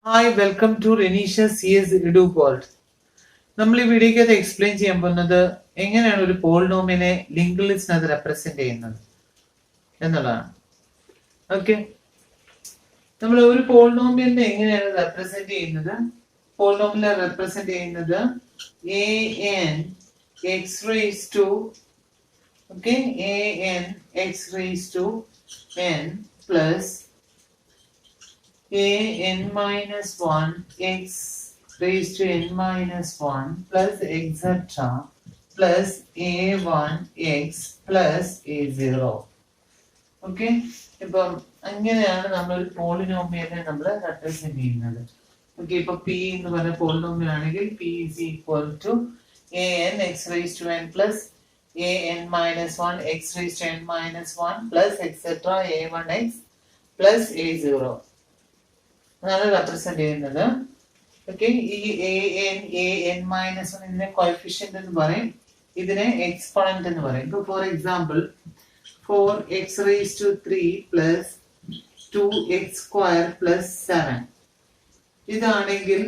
Hi welcome to Renishya CS Edu World. നമ്മൾ ഈ വീഡിയോക്കകത്ത് explain ചെയ്യാൻ പോകുന്നത് എങ്ങനെയാണ് ഒരു പോളിനോമിയനെ ലിങ്ക്ഡ് ലിസ്റ്റിനകത്ത് റെപ്രസെന്റ് ചെയ്യുന്നത് എന്നുള്ളതാണ്. ഓക്കെ, നമ്മൾ ഒരു പോളിനോമിയലിനെ എങ്ങനെയാണ് റെപ്രസെന്റ് ചെയ്യുന്നത്? പോളിനോമിയലിനെ റെപ്രസെന്റ് ചെയ്യുന്നത് an x raised to an x raised to n plus an minus 1 x raised to n minus 1 plus etc plus a1 x plus a0. Okay, ഇപ്പം അങ്ങനെയാണ് നമ്മൾ ഒരു പോളിനോമിയലിനെ നമ്മൾ റെപ്രസെന്റ് ചെയ്യുന്നത്. ഓക്കെ, ഇപ്പൊ പി എന്ന് പറഞ്ഞ പോളിനോമിയൽ ആണെങ്കിൽ P is equal to an x raised to n plus an minus 1 x raised to n minus 1 plus etc a1 x plus a0 അതാണ് റെപ്രസെന്റ് ചെയ്യുന്നത്. ഓക്കെ, ഈ an മൈനസ് 1 ഇതിനെ coefficient എന്ന് പറയും, ഇതിനെ എക്സ്പോണന്റ് എന്ന് പറയും. ഇപ്പൊ for example 4x raised to 3 plus 2x square plus 7 ഇതാണെങ്കിൽ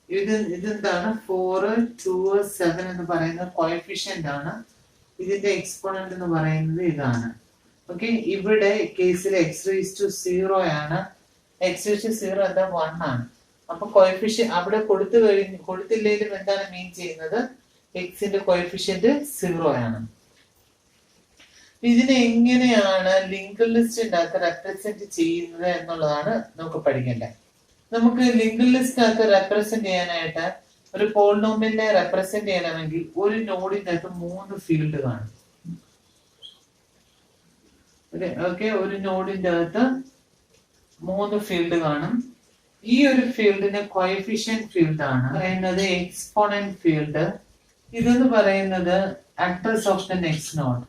ഇതെന്താണ് 4 2 7 എന്ന് പറയുന്ന കോഎഫിഷ്യന്റ് ആണ്. ഇതിന്റെ എക്സ്പോണന്റ് എന്ന് പറയുന്നത് ഇതാണ്. ഓക്കെ, ഇവിടെ കേസിൽ x raised to 0 ആണ്. x raised to 0 എന്താ 1 ആണ്. അപ്പൊ കോഎഫിഷ്യന്റ് അവിടെ കൊടുത്തില്ലെങ്കിലും എന്താണ് മീൻ ചെയ്യുന്നത്? എക്സിന്റെ കോഎഫിഷ്യന്റ് 0 ആണ്. ഇതിനെ എങ്ങനെയാണ് ലിങ്ക്ഡ് ലിസ്റ്റിന്റെ അകത്ത് റെപ്രസെന്റ് ചെയ്യുന്നത് എന്നുള്ളതാണ് നമുക്ക് പഠിക്കേണ്ടത്. നമുക്ക് ലിങ്ക്ഡ് ലിസ്റ്റിനകത്ത് റെപ്രസെന്റ് ചെയ്യാനായിട്ട് ഒരു പോളിനോമിയലിനെ റെപ്രസെന്റ് ചെയ്യണമെങ്കിൽ ഒരു നോഡിന്റെ അകത്ത് 3 ഫീൽഡ് കാണും. ഓക്കെ, ഒരു നോഡിന്റെ അകത്ത് 3 ഫീൽഡ് കാണും. ഈ ഒരു ഫീൽഡിന് കോഎഫിഷ്യന്റ് ഫീൽഡ് ആണ് പറയുന്നത് എക്സ്പോണന്റ് ഫീൽഡ്. ഇതെന്ന് പറയുന്നത് address of the next node.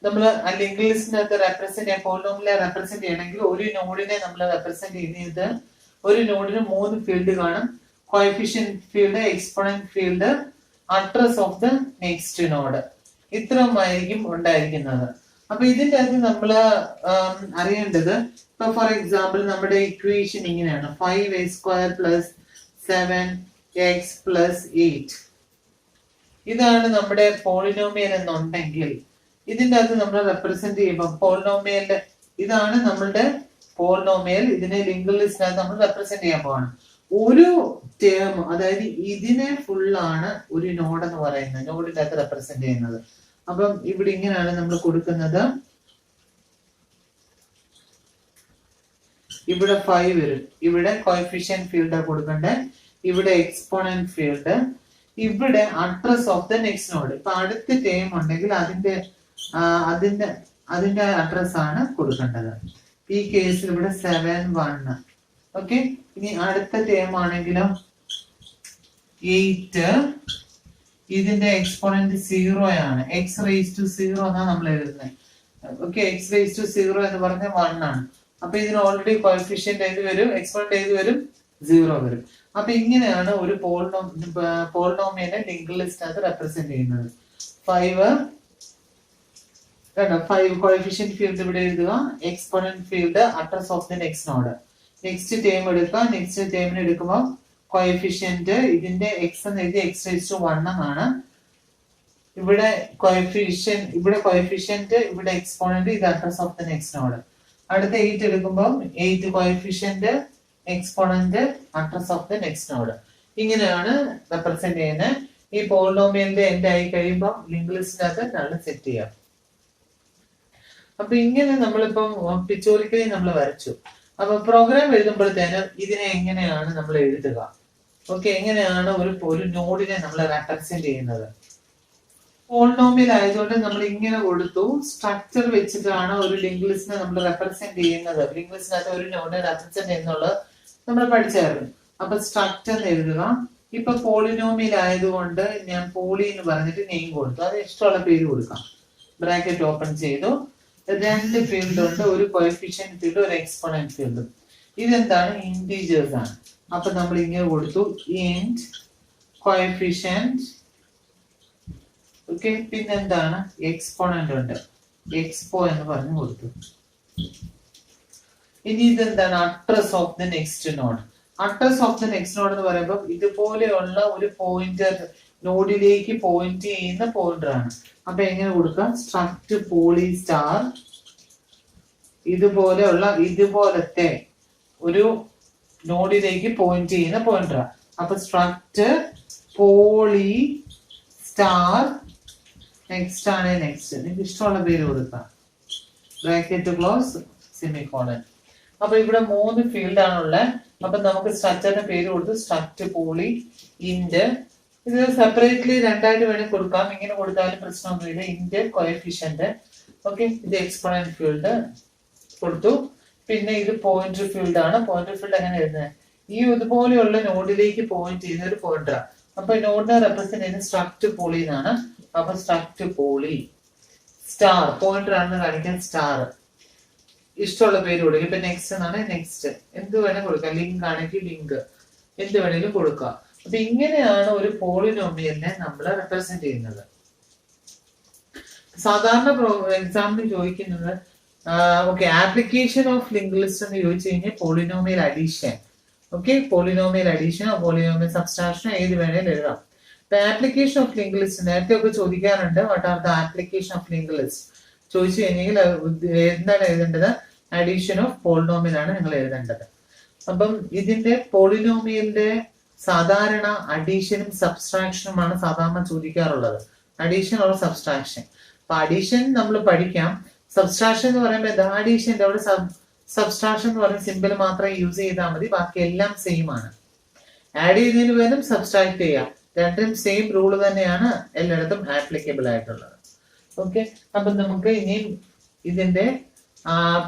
നമ്മൾ ലിങ്ക്ഡ് ലിസ്റ്റിനകത്ത് റെപ്രസെന്റ് ചെയ്യാൻ പോളിനോമിയലിനെ റെപ്രസെന്റ് ചെയ്യണമെങ്കിൽ ഒരു നോഡിനെ നമ്മൾ റെപ്രസെന്റ് ചെയ്യുന്നത് ഒരു നോഡിന് 3 ഫീൽഡ് കാണും. Coefficient field, exponent field, address of the next node, ഇത്രയുമായിരിക്കും ഉണ്ടായിരിക്കുന്നത്. അപ്പൊ ഇതിന്റെ അകത്ത് നമ്മൾ അറിയേണ്ടത്, ഇപ്പൊ ഫോർ എക്സാമ്പിൾ നമ്മുടെ ഇക്വേഷൻ ഇങ്ങനെയാണ് 5a² പ്ലസ് 7x പ്ലസ് 8. ഇതാണ് നമ്മുടെ പോളിനോമിയൽ എന്നുണ്ടെങ്കിൽ ഇതിന്റെ അകത്ത് നമ്മൾ റെപ്രസെന്റ് ചെയ്യുമ്പോൾ പോളിനോമിയലിന്റെ ഇതാണ് നമ്മളുടെ പോളിനോമിയൽ. ഇതിനെ ലിങ്ക്ഡ് ലിസ്റ്റിനകത്ത് നമ്മൾ റെപ്രസെന്റ് ചെയ്യാൻ പോവാണ്. ഒരു ടേം, അതായത് ഇതിനെ ഫുള്ളാണ് ഒരു നോഡ് എന്ന് പറയുന്നത്, നോഡിന്റെ അകത്ത് റെപ്രസെന്റ് ചെയ്യുന്നത്. അപ്പം ഇവിടെ ഇങ്ങനെയാണ് നമ്മൾ കൊടുക്കുന്നത്. ഇവിടെ 5 വരും, ഇവിടെ കോഎഫിഷ്യന്റ് ഫീൽഡ് കൊടുക്കണ്ടേ, ഇവിടെ എക്സ്പോണന്റ് ഫീൽഡ്, ഇവിടെ address of the next node. ഇപ്പൊ അടുത്ത ടേം ഉണ്ടെങ്കിൽ അതിന്റെ അഡ്രസ് ആണ് കൊടുക്കേണ്ടത്. ഈ കേസിൽ ഇവിടെ 7 1. ഓക്കെ, ഇനി അടുത്ത ടേം ആണെങ്കിലോ 8, ഇതിന്റെ എക്സ്പോണന്റ് 0 ആണ്. x raised to 0 എന്നാണ് നമ്മൾ എഴുതുന്നത്. ഓക്കെ, x raised to 0 എന്ന് പറഞ്ഞാൽ 1 ആണ്. അപ്പൊ ഇതിന് ഓൾറെഡി കോഎഫിഷ്യന്റ് ഏത് വരും? എക്സ്പോണന്റ് ഏത് വരും? 0 വരും. അപ്പൊ ഇങ്ങനെയാണ് ഒരു പോളിനോമിയലിനെ ലിങ്ക്ഡ് ലിസ്റ്റിനകത്ത് റെപ്രസെന്റ് ചെയ്യുന്നത്. 5 കോഎഫിഷ്യന്റ് ഫീൽഡ് ഇവിടെ എഴുതുക, exponent field, address of the next node. Next term എടുക്കുക. നെക്സ്റ്റ് ടേമിന് എടുക്കുമ്പോൾ കോഎഫിഷ്യന്റ് ഇതിന്റെ x എന്ന് എഴുതി x raised to 1 എന്നാണ്. ഇവിടെ കോഎഫിഷ്യന്റ്, ഇവിടെ എക്സ്പോണന്റ്, ഇത് address of the next node. അടുത്ത 8 എടുക്കുമ്പോൾ 8 coefficient, exponent, address of the next node. ഇങ്ങനെയാണ് റെപ്രസെന്റ് ചെയ്യുന്നത്. ഈ പോളിനോമിയലിന്റെ എൻഡ് ആയി കഴിയുമ്പോൾ ലിങ്ക്ഡ് ലിസ്റ്റിനകത്ത് നമ്മൾ സെറ്റ് ചെയ്യാം. അപ്പൊ ഇങ്ങനെ നമ്മളിപ്പം പിക്ചോറിക്കലി നമ്മൾ വരച്ചു. അപ്പൊ പ്രോഗ്രാം എഴുതുമ്പോഴത്തേനും ഇതിനെ എങ്ങനെയാണ് നമ്മൾ എഴുതുക? ഓക്കെ, എങ്ങനെയാണ് ഒരു നോഡിനെ നമ്മൾ റെപ്രസെന്റ് ചെയ്യുന്നത്? പോളിനോമിയൽ ആയതുകൊണ്ട് നമ്മൾ ഇങ്ങനെ കൊടുത്തു. സ്ട്രക്ചർ വെച്ചിട്ടാണ് ഒരു ലിങ്ക്ഡ് ലിസ്റ്റിനെ നമ്മൾ റെപ്രസെന്റ് ചെയ്യുന്നത്. ലിങ്ക്ഡ് ലിസ്റ്റിനകത്ത് ഒരു നോഡിനെ റെപ്രസെന്റ് ചെയ്യുന്നുള്ളത് നമ്മൾ പഠിച്ചായിരുന്നു. അപ്പൊ സ്ട്രക്ചർ എഴുതുക. ഇപ്പൊ പോളിനോമിയൽ ആയതുകൊണ്ട് ഞാൻ പോളി എന്ന് പറഞ്ഞിട്ട് നെയിം കൊടുത്തു. അത് ഇഷ്ടമുള്ള പേര് കൊടുക്കാം. ബ്രാക്കറ്റ് ഓപ്പൺ ചെയ്തു. 2 ഫീൽഡ് ഉണ്ട്, ഒരു കോഎഫിഷ്യന്റ് ഫീൽഡ്, ഒരു എക്സ്പോണന്റ് ഫീൽഡ്. ഇതെന്താണ്? ഇന്റീജേഴ്സ് ആണ്. അപ്പൊ നമ്മൾ ഇങ്ങനെ കൊടുത്തു ഇന്റ് കോഎഫിഷ്യന്റ്. ഓക്കെ, പിന്നെന്താണ്? എക്സ്പോണന്റ് ഉണ്ട്, എക്സ്പോ എന്ന് പറഞ്ഞു കൊടുത്തു. ഇനി ഇതെന്താണ് address of the next node. Address of the next node എന്ന് പറയുമ്പോൾ ഇതുപോലെയുള്ള ഒരു പോയിന്റർ നോഡിലേക്ക് പോയിന്റ് ചെയ്യുന്ന പോയിന്റർ ആണ്. അപ്പൊ എങ്ങനെ കൊടുക്കാം? സ്ട്രക്ട് പോളി സ്റ്റാർ ഇതുപോലത്തെ ഒരു നോഡിലേക്ക് പോയിന്റ് ചെയ്യുന്ന പോയിന്റർ. അപ്പൊ സ്ട്രക്ട് പോളി സ്റ്റാർ നെക്സ്റ്റ് ആണ്. നെക്സ്റ്റ് നിങ്ങൾക്ക് ഇഷ്ടമുള്ള പേര് കൊടുക്കാം. Bracket close semicolon. അപ്പൊ ഇവിടെ 3 ഫീൽഡ് ആണുള്ളത്. അപ്പൊ നമുക്ക് സ്ട്രക്ചറിന്റെ പേര് കൊടുത്ത് സ്ട്രക്ട് പോളി ഇന്റ്. ഇത് സെപ്പറേറ്റ്ലി രണ്ടായിട്ട് വേണമെങ്കിൽ കൊടുക്കാം. ഇങ്ങനെ കൊടുത്താലും പ്രശ്നമൊന്നുമില്ല. Int coefficient. ഓക്കെ, ഇത് എക്സ്പോണന്റ് ഫീൽഡ് കൊടുത്തു. പിന്നെ ഇത് പോയിന്റർ ഫീൽഡ് ആണ്. പോയിന്റർ ഫീൽഡ് എങ്ങനെ എഴുതുന്നത്? ഈ ഇതുപോലെയുള്ള നോഡിലേക്ക് പോയിന്റ് ചെയ്യുന്ന ഒരു പോയിന്റർ. അപ്പൊ നോഡിനെ റെപ്രസെന്റ് ചെയ്യുന്ന സ്ട്രക്ട് പോളി എന്നാണ്. അപ്പൊ സ്ട്രക്ട് പോളി സ്റ്റാർ പോയിന്റർ ആണെന്ന് കാണിക്കാൻ സ്റ്റാർ. ഇഷ്ടമുള്ള പേര് കൊടുക്കുക. ഇപ്പൊ നെക്സ്റ്റ് എന്നാണ് നെക്സ്റ്റ്. എന്ത് വേണേലും കൊടുക്കാം. ലിങ്ക് ആണെങ്കിൽ ലിങ്ക്, എന്ത് വേണേലും കൊടുക്കുക. അപ്പൊ ഇങ്ങനെയാണ് ഒരു പോളിനോമിയലിനെ നമ്മൾ റെപ്രസെന്റ് ചെയ്യുന്നത്. സാധാരണ എക്സാമിന് ചോദിക്കുന്നത് okay application of link list എന്ന് ചോദിച്ചു കഴിഞ്ഞാൽ പോളിനോമിയൽ അഡീഷൻ. ഓക്കെ, പോളിനോമിയൽ അഡീഷനോ പോളിനോമിയൽ സബ്സ്ട്രാക്ഷനോ ഏത് വേണേലും എഴുതാം. ആപ്ലിക്കേഷൻ ഓഫ് ലിങ്ക് ലിസ്റ്റ് നേരത്തെ ഒക്കെ ചോദിക്കാറുണ്ട്. What are the application of link list ചോദിച്ചു കഴിഞ്ഞെങ്കിൽ എന്താണ് എഴുതേണ്ടത്? അഡീഷൻ ഓഫ് പോളിനോമിയൽ ആണ് നിങ്ങൾ എഴുതേണ്ടത്. അപ്പം ഇതിന്റെ പോളിനോമിയലിന്റെ സാധാരണ അഡീഷനും സബ്സ്ട്രാക്ഷനുമാണ് സാധാരണ ചോദിക്കാറുള്ളത്. Addition or subtraction. അപ്പൊ അഡീഷൻ നമ്മൾ പഠിക്കാം. സബ്സ്ട്രാക്ഷൻ എന്ന് പറയുമ്പോൾ എന്താ? അഡീഷന്റെ അവിടെ സബ്സ്ട്രാക്ഷൻ എന്ന് പറയുന്ന സിമ്പിൾ മാത്രം യൂസ് ചെയ്താൽ മതി. ബാക്കി എല്ലാം സെയിം ആണ്. ആഡ് ചെയ്യുന്നതിന് പകരം സബ്സ്ട്രാക്ട് ചെയ്യാം. രണ്ടും സെയിം റൂൾ തന്നെയാണ് എല്ലായിടത്തും ആപ്ലിക്കബിൾ ആയിട്ടുള്ളത്. ഓക്കെ, അപ്പൊ നമുക്ക് ഇനി ഇതിന്റെ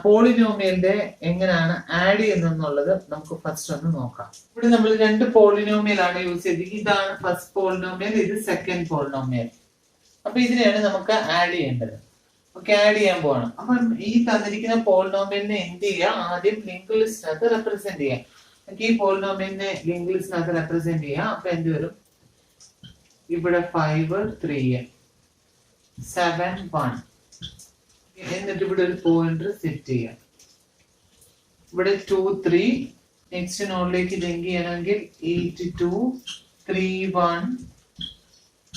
പോളിനോമിയലിന്റെ എങ്ങനെയാണ് ആഡ് ചെയ്യുന്നത് നമുക്ക് ഫസ്റ്റ് ഒന്ന് നോക്കാം. ഇവിടെ നമ്മൾ 2 പോളിനോമിയൽ ആണ് യൂസ് ചെയ്തത്. ഇതാണ് ഫസ്റ്റ് പോളിനോമിയൽ, ഇത് സെക്കൻഡ് പോളിനോമിയൽ. അപ്പൊ ഇതിനെയാണ് നമുക്ക് ആഡ് ചെയ്യേണ്ടത്. ഓക്കെ, ആഡ് ചെയ്യാൻ പോവാണ്. അപ്പൊ ഈ തന്നിരിക്കുന്ന പോളിനോമിയലിനെ എന്ത് ചെയ്യുക? ആദ്യം ലിങ്ക് ലിസ്റ്റിനകത്ത് റെപ്രസെന്റ് ചെയ്യാം. ഈ പോളിനോമിയലിനെ ലിങ്ക് ലിസ്റ്റിനകത്ത് റെപ്രസെന്റ് ചെയ്യാം. അപ്പൊ എന്ത് വരും? ഇവിടെ 5 3 7 1. എന്നിട്ട് ഇവിടെ ഒരു പോയിന്റർ സെറ്റ് ചെയ്യാം. ഇവിടെ 2 3. നെക്സ്റ്റ് നോഡിലേക്ക് ലിങ്ക് ചെയ്യണമെങ്കിൽ 8 2 3 1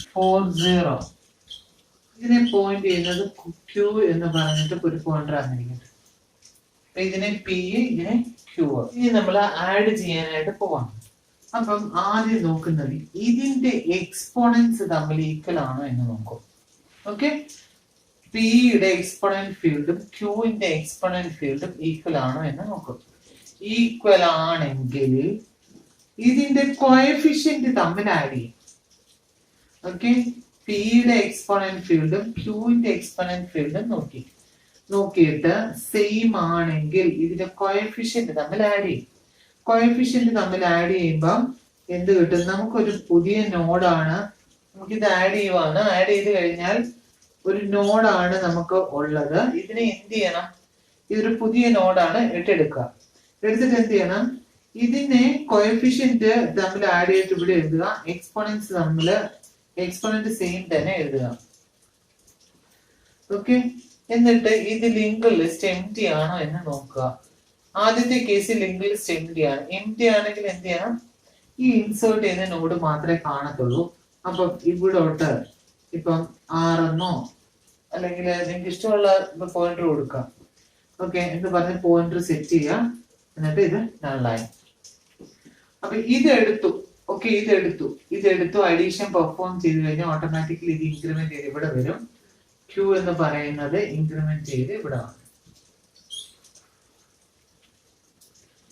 4 0. ഇതിനെ പോയിന്റ് ചെയ്യുന്നത് Q എന്ന് പറഞ്ഞിട്ട് ഒരു പോയിന്റർ ആയിരിക്കും. ഇതിനെ P, ഇതിനെ Q. ഇനി നമ്മൾ ആഡ് ചെയ്യാനായിട്ട് പോവാം. അപ്പം ആദ്യം നോക്കുന്നത് ഇതിന്റെ എക്സ്പോണൻസ് തമ്മിൽ ഈക്വൽ ആണോ എന്ന് നോക്കും. ഓക്കെ, പിയുടെ എക്സ്പോണന്റ് ഫീൽഡും ക്യൂവിന്റെ എക്സ്പോണന്റ് ഫീൽഡും ഈക്വൽ ആണോ എന്ന് നോക്കും. ഈക്വൽ ആണെങ്കിൽ ഇതിന്റെ കോഎഫിഷ്യന്റ് തമ്മിൽ ആഡ് ചെയ്യും. ഓക്കെ, പിയുടെ എക്സ്പോണന്റ് ഫീൽഡും ക്യൂവിന്റെ എക്സ്പോണന്റ് ഫീൽഡും നോക്കിയിട്ട് സെയിം ആണെങ്കിൽ ഇതിന്റെ കോഎഫിഷ്യന്റ് തമ്മിൽ ആഡ് ചെയ്യും. കോഎഫിഷ്യന്റ് തമ്മിൽ ആഡ് ചെയ്യുമ്പോൾ എന്ത് കിട്ടും? നമുക്കൊരു പുതിയ നോഡാണ്. നമുക്കിത് ആഡ് ചെയ്യുവാണ്. ആഡ് ചെയ്ത് കഴിഞ്ഞാൽ ഒരു നോഡാണ് നമുക്ക് ഉള്ളത്. ഇതിനെ എന്ത് ചെയ്യണം? ഇതൊരു പുതിയ നോഡാണ് എടുക്കുക. എടുത്തിട്ട് എന്ത് ചെയ്യണം? ഇതിനെ കോഎഫിഷ്യന്റ് തമ്മിൽ ആഡ് ചെയ്തിട്ട് ഇവിടെ എഴുതുക. എക്സ്പോണൻസ് തമ്മിൽ എക്സ്പോണന്റ് സെയിം തന്നെ എഴുതുക. ഓക്കെ, എന്നിട്ട് ഇത് ലിങ്ക് ലിസ്റ്റ് എംപ്റ്റി ആണോ എന്ന് നോക്കുക. ആദ്യത്തെ കേസിൽ ലിങ്ക് ലിസ്റ്റ് എംപ്റ്റി ആണ്. എംപ്റ്റി ആണെങ്കിൽ എന്ത് ചെയ്യണം? ഈ ഇൻസേർട്ട് ചെയ്ത നോഡ് മാത്രമേ കാണത്തുള്ളൂ. അപ്പം ഇവിടോട്ട് ഇപ്പം 6 അല്ലെങ്കിൽ നിങ്ങൾക്ക് ഇഷ്ടമുള്ള പോയിന്റർ കൊടുക്കാം. ഓക്കെ, എന്ന് പറഞ്ഞ് പോയിന്റർ സെറ്റ് ചെയ്യുക. എന്നിട്ട് ഇത് നള്ളായി. അപ്പൊ ഇതെടുത്തു. ഓക്കെ, ഇതെടുത്തു അഡീഷൻ പെർഫോം ചെയ്ത് കഴിഞ്ഞാൽ ഓട്ടോമാറ്റിക്കലി ഇത് ഇൻക്രിമെന്റ് ചെയ്ത് ഇവിടെ വരും. Q എന്ന് പറയുന്നത് ഇൻക്രിമെന്റ് ചെയ്ത് ഇവിടെ വന്നു.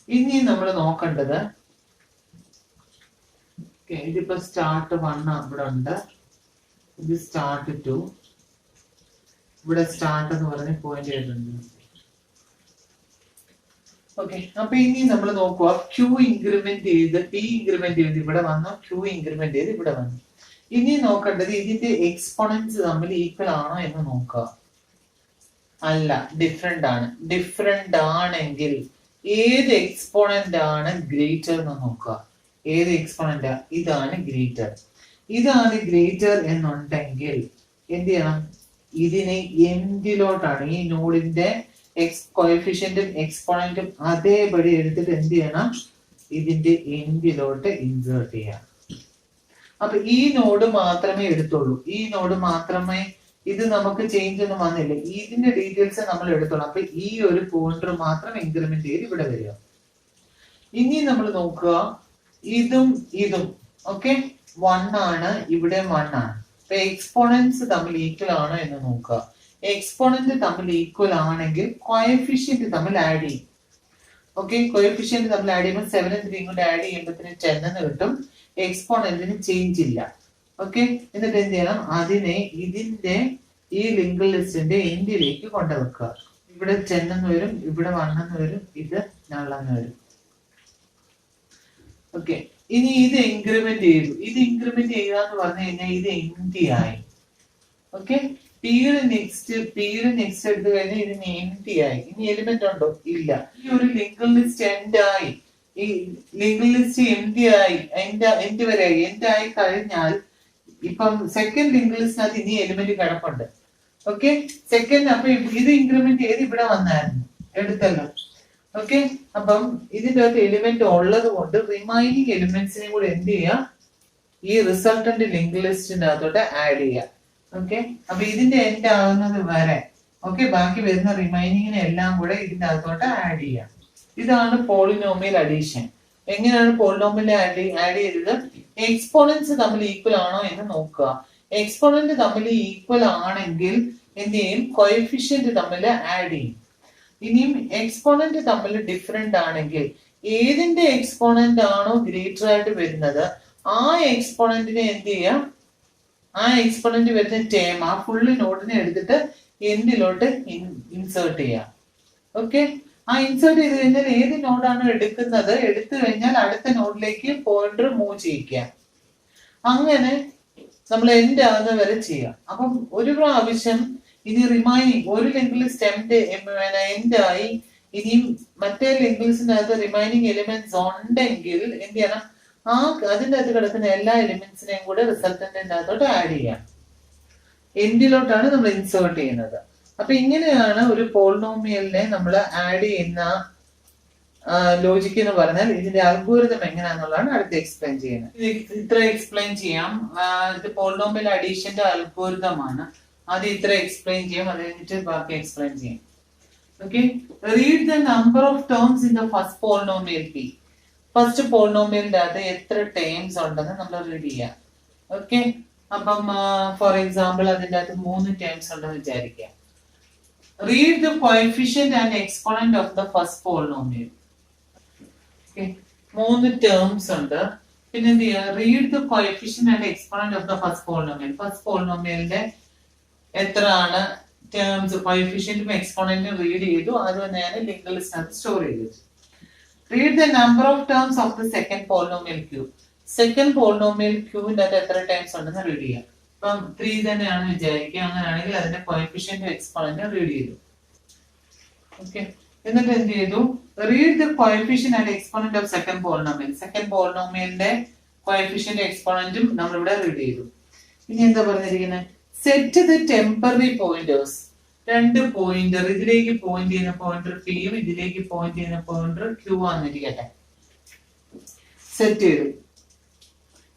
ഇനി നമ്മൾ നോക്കേണ്ടത് ഇതിപ്പോ സ്റ്റാർട്ട് 1 ഇവിടെ ഉണ്ട്. ഇത് സ്റ്റാർട്ട് 2. ഇവിടെ സ്റ്റാർട്ട് എന്ന് പറഞ്ഞ് പോയിന്റ് ചെയ്തിട്ടുണ്ട്. ഓക്കെ, അപ്പൊ ഇനി നമ്മൾ നോക്കുക. Q ഇൻക്രിമെന്റ് ചെയ്ത് P ഇൻക്രിമെന്റ് ചെയ്ത് ഇവിടെ വന്നു. Q ഇൻക്രിമെന്റ് ചെയ്ത് ഇവിടെ വന്നു. ഇനി നോക്കേണ്ടത് ഇതിന്റെ എക്സ്പോണൻസ് തമ്മിൽ ഈക്വൽ ആണോ എന്ന് നോക്കുക. അല്ല, ഡിഫറെന്റ് ആണ്. ഡിഫറെന്റ് ആണെങ്കിൽ ഏത് എക്സ്പോണന്റ് ആണ് ഗ്രേറ്റർ എന്ന് നോക്കുക. ഏത് എക്സ്പോണന്റ്? ഇതാണ് ഗ്രേറ്റർ. ഇതാണ് ഗ്രേറ്റർ എന്നുണ്ടെങ്കിൽ എന്ത് ചെയ്യണം? ഇതിനെ എൻഡിലോട്ടാണ്, ഈ നോഡിന്റെ കോഎഫിഷ്യന്റും എക്സ്പോണന്റും അതേപടി എടുത്തിട്ട് എന്ത് ചെയ്യണം, ഇതിന്റെ എൻഡിലോട്ട് ഇൻസേർട്ട് ചെയ്യാം. അപ്പൊ ഈ നോഡ് മാത്രമേ എടുത്തുള്ളൂ, ഈ നോഡ് മാത്രമേ, ഇത് നമുക്ക് ചേഞ്ച് ഒന്നും വന്നില്ല, ഇതിന്റെ ഡീറ്റെയിൽസ് നമ്മൾ എടുത്തോളൂ. അപ്പൊ ഈ ഒരു പോയിന്റർ മാത്രം ഇൻക്രിമെന്റ് ചെയ്ത് ഇവിടെ വരിക. ഇനി നമ്മൾ നോക്കുക, ഇതും ഇതും ഓക്കെ 1 ആണ്, ഇവിടെ 1 ആണ്. അപ്പൊ എക്സ്പോണൻസ് തമ്മിൽ ഈക്വൽ ആണോ എന്ന് നോക്കുക. എക്സ്പോണന്റ് തമ്മിൽ ഈക്വൽ ആണെങ്കിൽ കോഎഫിഷ്യന്റ് തമ്മിൽ ആഡ് ചെയ്യും. ഓക്കെ, കോഎഫിഷ്യന്റ് തമ്മിൽ ആഡ് ചെയ്യുമ്പോൾ 7 3 കൊണ്ട് ആഡ് ചെയ്യുമ്പോഴത്തേന് 10 എന്ന് കിട്ടും. എക്സ്പോണന്റിന് ചേഞ്ച് ഇല്ല. ഓക്കെ, എന്നിട്ട് എന്ത് ചെയ്യണം, അതിനെ ഇതിന്റെ ഈ ലിങ്ക് ലിസ്റ്റിന്റെ എൻഡിലേക്ക് കൊണ്ടുവെക്കുക. ഇവിടെ 10 എന്ന് വരും, ഇവിടെ 1 എന്ന് വരും, ഇത് null എന്ന് വരും. ഓക്കെ, ഇനി ഇത് ഇൻക്രിമെന്റ് ചെയ്തു. ഇത് ഇൻക്രിമെന്റ് ചെയ്യുക എന്ന് പറഞ്ഞു കഴിഞ്ഞാൽ ഇത് എംപ്റ്റി ആയി. ഓക്കെ, പിയുടെ നെക്സ്റ്റ് എടുത്തു കഴിഞ്ഞാൽ ഇതിന് എംപ്റ്റി ആയി. ഇനി എലിമെന്റ് ഉണ്ടോ? ഇല്ല. ഈ ഒരു ലിങ്ക് ലിസ്റ്റ് എൻഡ് ആയി, ഈ ലിങ്ക് ലിസ്റ്റ് എംപ്റ്റി ആയി, എൻഡ് വരെ ആയി. എൻഡ് ആയി കഴിഞ്ഞാൽ ഇപ്പം സെക്കൻഡ് ലിങ്ക് ലിസ്റ്റിനകത്ത് ഇനി എലിമെന്റ് കിടപ്പുണ്ട്. ഓക്കെ, സെക്കൻഡ്, അപ്പൊ ഇത് ഇൻക്രിമെന്റ് ചെയ്ത് ഇവിടെ വന്നായിരുന്നു, എടുത്തല്ലോ. ഓക്കെ, അപ്പം ഇതിന്റെ അകത്ത് എലിമെന്റ് ഉള്ളത് കൊണ്ട് റിമൈനിങ് എലിമെന്റ്സിനെ കൂടെ എന്ത് ചെയ്യാം, ഈ റിസൾട്ടന്റ് ലിങ്ക് ലിസ്റ്റിന്റെ അകത്തോട്ട് ആഡ് ചെയ്യാം. ഓക്കെ, അപ്പൊ ഇതിന്റെ എൻഡ് ആകുന്നത് വരെ ഓക്കെ, ബാക്കി വരുന്ന റിമൈനിങ്ങിനെ എല്ലാം കൂടെ ഇതിന്റെ അകത്തോട്ട് ആഡ് ചെയ്യാം. ഇതാണ് പോളിനോമിയൽ അഡീഷൻ. എങ്ങനെയാണ് പോളിനോമിയൽ ആഡ് ചെയ്തത്? എക്സ്പോണൻസ് തമ്മിൽ ഈക്വൽ ആണോ എന്ന് നോക്കുക. എക്സ്പോണന്റ് തമ്മിൽ ഈക്വൽ ആണെങ്കിൽ എന്ത് ചെയ്യും, കോഎഫിഷ്യന്റ് തമ്മിൽ ആഡ് ചെയ്യും. ഇനിയും എക്സ്പോണന്റ് തമ്മിൽ ഡിഫറെന്റ് ആണെങ്കിൽ ഏതിന്റെ എക്സ്പോണന്റ് ആണോ ഗ്രേറ്റർ ആയിട്ട് വരുന്നത് ആ എക്സ്പോണന്റിനെ എന്ത് ചെയ്യാം, ആ എക്സ്പോണന്റ് വരുന്ന ടേം ആ ഫുള്ള് നോഡിനെ എടുത്തിട്ട് എൻഡിലോട്ട് ഇൻസേർട്ട് ചെയ്യാം. ഓക്കെ, ആ ഇൻസേർട്ട് ചെയ്ത് കഴിഞ്ഞാൽ ഏത് നോഡാണ് എടുക്കുന്നത്, എടുത്തു കഴിഞ്ഞാൽ അടുത്ത നോഡിലേക്ക് പോയിന്റർ മൂവ് ചെയ്യിക്കാം. അങ്ങനെ നമ്മൾ എൻഡ് ആകുന്ന വരെ ചെയ്യാം. അപ്പം ഒരു പ്രാവശ്യം ഇനി റിമൈനിങ് ഒരു ലിങ്ക് ലിസ്റ്റ് എൻഡ് ആയി, ഇനിയും മറ്റേ ലിങ്ക് ലിസ്റ്റിനകത്ത് റിമൈനിങ് എലിമെന്റ്സ് ഉണ്ടെങ്കിൽ എന്ത് ചെയ്യണം, ആ അതിന്റെ അകത്ത് കിടക്കുന്ന എല്ലാ എലിമെന്റ്സിനെയും കൂടെ റിസൾട്ടന്റിന്റെ അകത്തോട്ട് ആഡ് ചെയ്യാം. എൻഡിലോട്ടാണ് നമ്മൾ ഇൻസേർട്ട് ചെയ്യുന്നത്. അപ്പൊ ഇങ്ങനെയാണ് ഒരു പോളിനോമിയലിനെ നമ്മൾ ആഡ് ചെയ്യുന്ന ലോജിക് എന്ന് പറഞ്ഞാൽ. ഇതിന്റെ അൽഗോരിതം എങ്ങനെയാണെന്നുള്ളതാണ് അടുത്ത് എക്സ്പ്ലെയിൻ ചെയ്യുന്നത്. ഇത്ര എക്സ്പ്ലെയിൻ ചെയ്യാം. ഇത് പോളിനോമിയൽ അഡീഷന്റെ അൽഗോരിതം ആണ്. ആദ്യം ഇത്ര എക്സ്പ്ലെയിൻ ചെയ്യാം, അത് കഴിഞ്ഞിട്ട് ബാക്കി എക്സ്പ്ലെയിൻ ചെയ്യാം. Okay, read the number of terms in the first polynomial P. First പോളിനോമിയലിന്റെ അകത്ത് എത്ര ടേംസ് ഉണ്ടെന്ന് നമ്മൾ റീഡ് ചെയ്യാം. ഓക്കെ, അപ്പം ഫോർ എക്സാമ്പിൾ അതിന്റെ അകത്ത് 3 ടേംസ് ഉണ്ടെന്ന് വിചാരിക്കാം. Read the coefficient and exponent of the first polynomial. Okay, 3 terms ഉണ്ട്. പിന്നെ എന്ത് ചെയ്യാം, read the coefficient and exponent of the first polynomial. First പോളിനോമിയലിന്റെ എത്ര ആണ് ടേംസ്, കോഎഫിഷ്യന്റും എക്സ്പോണന്റും റീഡ് ചെയ്തു, അത് ഞാൻ ലിങ്ക് ലിസ്റ്റിനകത്ത് സ്റ്റോർ ചെയ്തു. Read the number of terms of the second polynomial Q. Second polynomial ക്യൂവിന്റെ അകത്ത് എത്ര ടേംസ് ഉണ്ടെന്ന് റീഡ് ചെയ്യാം. ഇപ്പം 3 തന്നെയാണ് വിചാരിക്കുക. അങ്ങനെയാണെങ്കിൽ അതിന്റെ കോഎഫിഷ്യന്റും എക്സ്പോണന്റും റീഡ് ചെയ്തു. ഓക്കെ, എന്നിട്ട് എന്ത് ചെയ്തു, read the coefficient and exponent of second polynomial. Second പോളിനോമിയലിന്റെ കോഎഫിഷ്യന്റ് എക്സ്പോണന്റും നമ്മൾ ഇവിടെ റീഡ് ചെയ്തു. ഇനി എന്താ പറഞ്ഞിരിക്കുന്നത്, set the temporary pointers. 2 pointer, ഇതിലേക്ക് പോയിന്റ് ചെയ്യുന്ന പോയിന്റർ പിയും ഇതിലേക്ക് പോയിന്റ് ചെയ്യുന്ന പോയിന്റർ ക്യൂ ആണെന്നിരിക്കട്ടെ, സെറ്റ് ചെയ്തു.